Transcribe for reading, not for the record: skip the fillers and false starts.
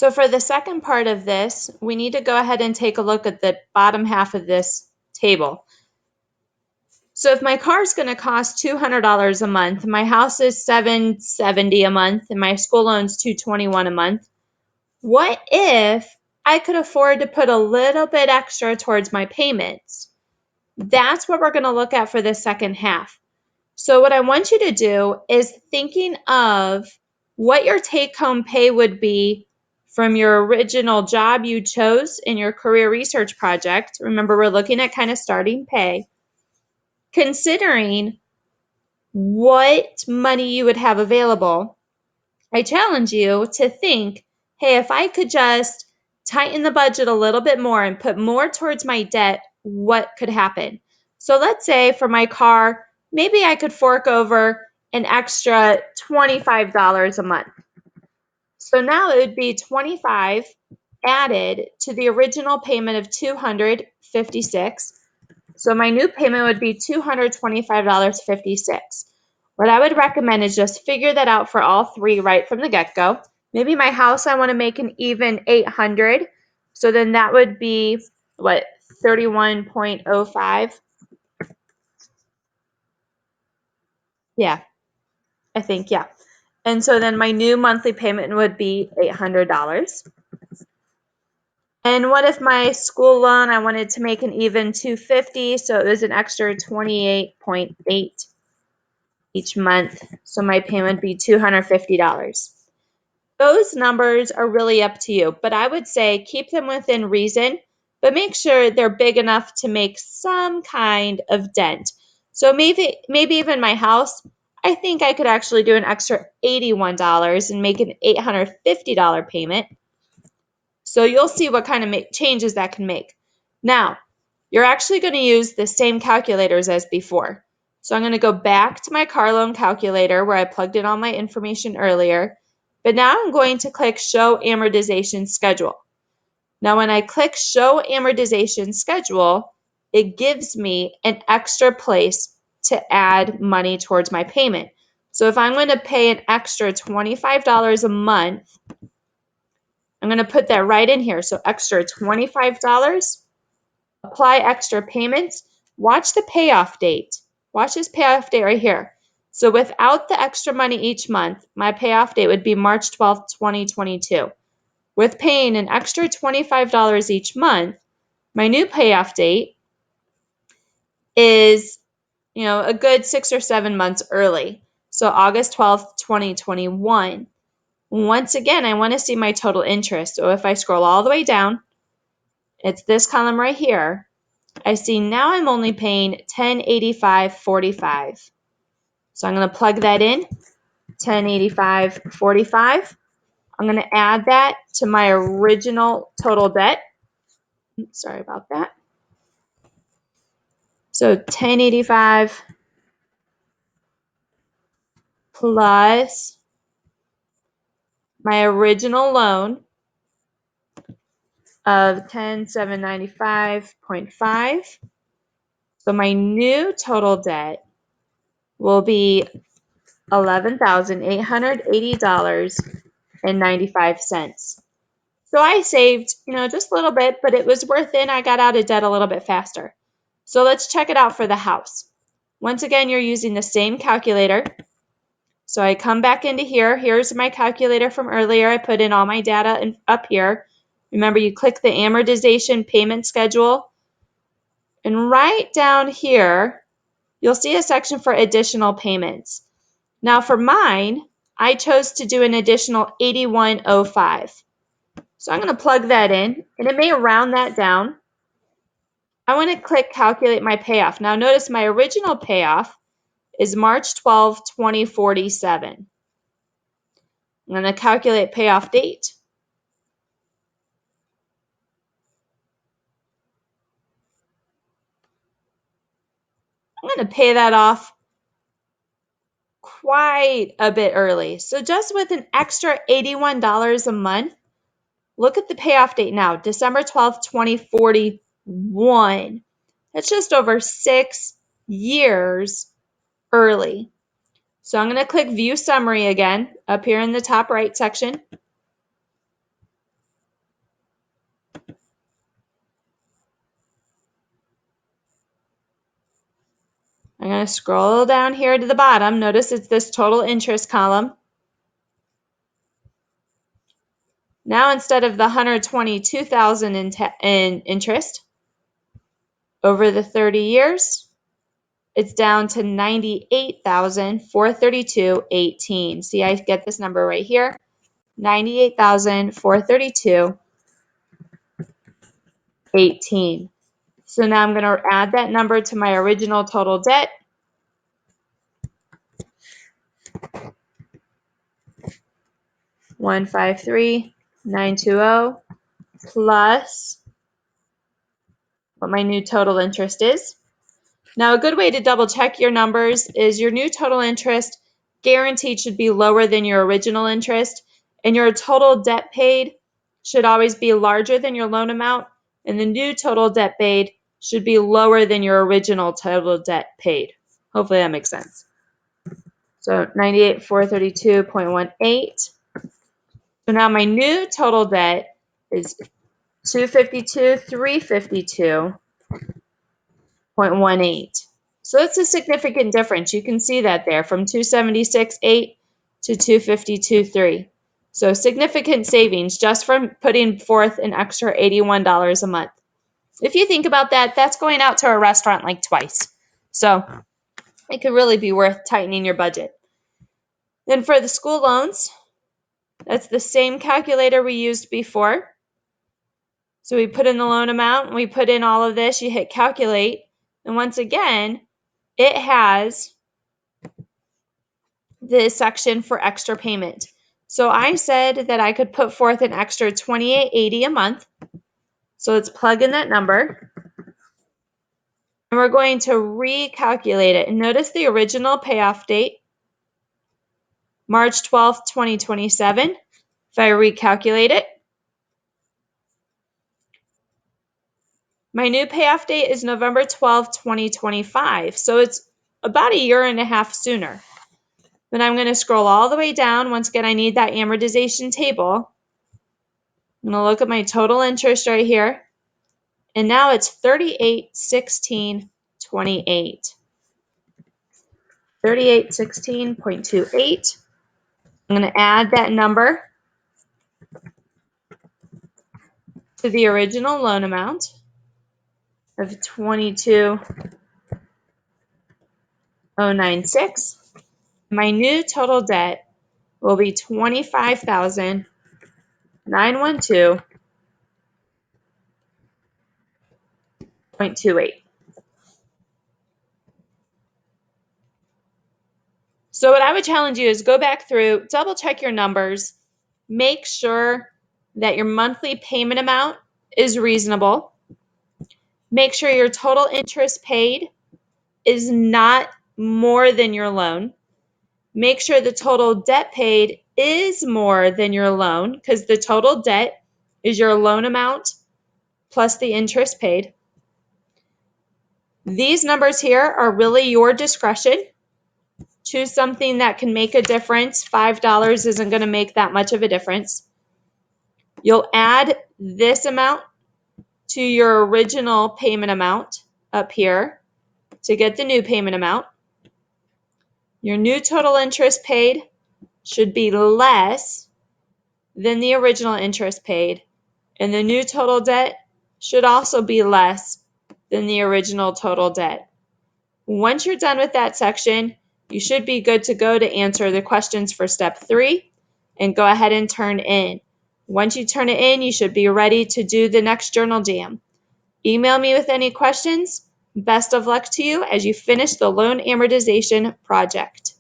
So for the second part of this, we need to go ahead and take a look at the bottom half of this table. So if my car is going to cost $200 a month, my house is $770 a month, and my school loan's $221 a month, what if I could afford to put a little bit extra towards my payments? That's what we're going to look at for the second half. So what I want you to do is thinking of what your take-home pay would be from your original job you chose in your career research project. Remember, we're looking at kind of starting pay. Considering what money you would have available, I challenge you to think, hey, if I could just tighten the budget a little bit more and put more towards my debt, what could happen? So let's say for my car, maybe I could fork over an extra $25 a month. So now it would be 25 added to the original payment of $256. So my new payment would be $225.56. What I would recommend is just figure that out for all three right from the get-go. Maybe my house, I want to make an even $800. So then that would be, what, 31.05? Yeah, I think, yeah. And so then my new monthly payment would be $800. And what if my school loan, I wanted to make an even $250, so it was an extra 28.8 each month. So my payment would be $250. Those numbers are really up to you, but I would say keep them within reason, but make sure they're big enough to make some kind of dent. So maybe even my house, I think I could actually do an extra $81 and make an $850 payment. So you'll see what kind of changes that can make. Now, you're actually going to use the same calculators as before. So I'm going to go back to my car loan calculator where I plugged in all my information earlier. But now I'm going to click Show Amortization Schedule. Now when I click Show Amortization Schedule, it gives me an extra place to add money towards my payment. So if I'm going to pay an extra $25 a month, I'm going to put that right in here. So extra $25, apply extra payments. Watch the payoff date. Watch this payoff date right here. So without the extra money each month, my payoff date would be March 12th, 2022. With paying an extra $25 each month, my new payoff date is, a good 6 or 7 months early. So August 12th, 2021. Once again, I want to see my total interest. So if I scroll all the way down, it's this column right here. I see now I'm only paying $1085.45. So I'm going to plug that in, $1085.45. I'm going to add that to my original total debt. Sorry about that. So $1085 plus my original loan of $10,795.5. So my new total debt will be $11,880.95. So I saved, just a little bit, but it was worth it. I got out of debt a little bit faster. So let's check it out for the house. Once again, you're using the same calculator. So I come back into here. Here's my calculator from earlier. I put in all my data up here. Remember, you click the amortization payment schedule. And right down here, you'll see a section for additional payments. Now for mine, I chose to do an additional $81.05. So I'm going to plug that in, and it may round that down. I want to click Calculate My Payoff. Now notice my original payoff is March 12, 2047. I'm going to calculate payoff date. I'm going to pay that off quite a bit early. So just with an extra $81 a month, look at the payoff date now, December 12th, 2041. That's just over 6 years early. So I'm going to click View Summary again up here in the top right section. I'm going to scroll down here to the bottom. Notice it's this total interest column. Now instead of the $122,000 in interest over the 30 years, it's down to $98,432.18. See, I get this number right here, $98,432.18. So now I'm going to add that number to my original total debt. $153,920 plus what my new total interest is. Now, a good way to double check your numbers is your new total interest guaranteed should be lower than your original interest, and your total debt paid should always be larger than your loan amount, and the new total debt paid should be lower than your original total debt paid. Hopefully that makes sense. So 98,432.18. So now my new total debt is 252,352.18. So that's a significant difference. You can see that there from 276.8 to 252.3. So significant savings just from putting forth an extra $81 a month. If you think about that, that's going out to a restaurant like twice. So it could really be worth tightening your budget. Then for the school loans, that's the same calculator we used before. So we put in the loan amount, we put in all of this, you hit calculate, and once again, it has this section for extra payment. So I said that I could put forth an extra $28.80 a month. So let's plug in that number. And we're going to recalculate it. And notice the original payoff date, March 12th, 2027. If I recalculate it, my new payoff date is November 12th, 2025. So it's about a year and a half sooner. Then I'm going to scroll all the way down. Once again, I need that amortization table. I'm going to look at my total interest right here. And now it's 3816.28. 3816.28. I'm going to add that number to the original loan amount of 22,096. My new total debt will be 25,912.28. So what I would challenge you is go back through, double check your numbers, make sure that your monthly payment amount is reasonable. Make sure your total interest paid is not more than your loan. Make sure the total debt paid is more than your loan, because the total debt is your loan amount plus the interest paid. These numbers here are really your discretion. Choose something that can make a difference. $5 isn't going to make that much of a difference. You'll add this amount to your original payment amount up here to get the new payment amount. Your new total interest paid should be less than the original interest paid, and the new total debt should also be less than the original total debt. Once you're done with that section, you should be good to go to answer the questions for step 3 and go ahead and turn in. Once you turn it in, you should be ready to do the next journal jam. Email me with any questions. Best of luck to you as you finish the loan amortization project.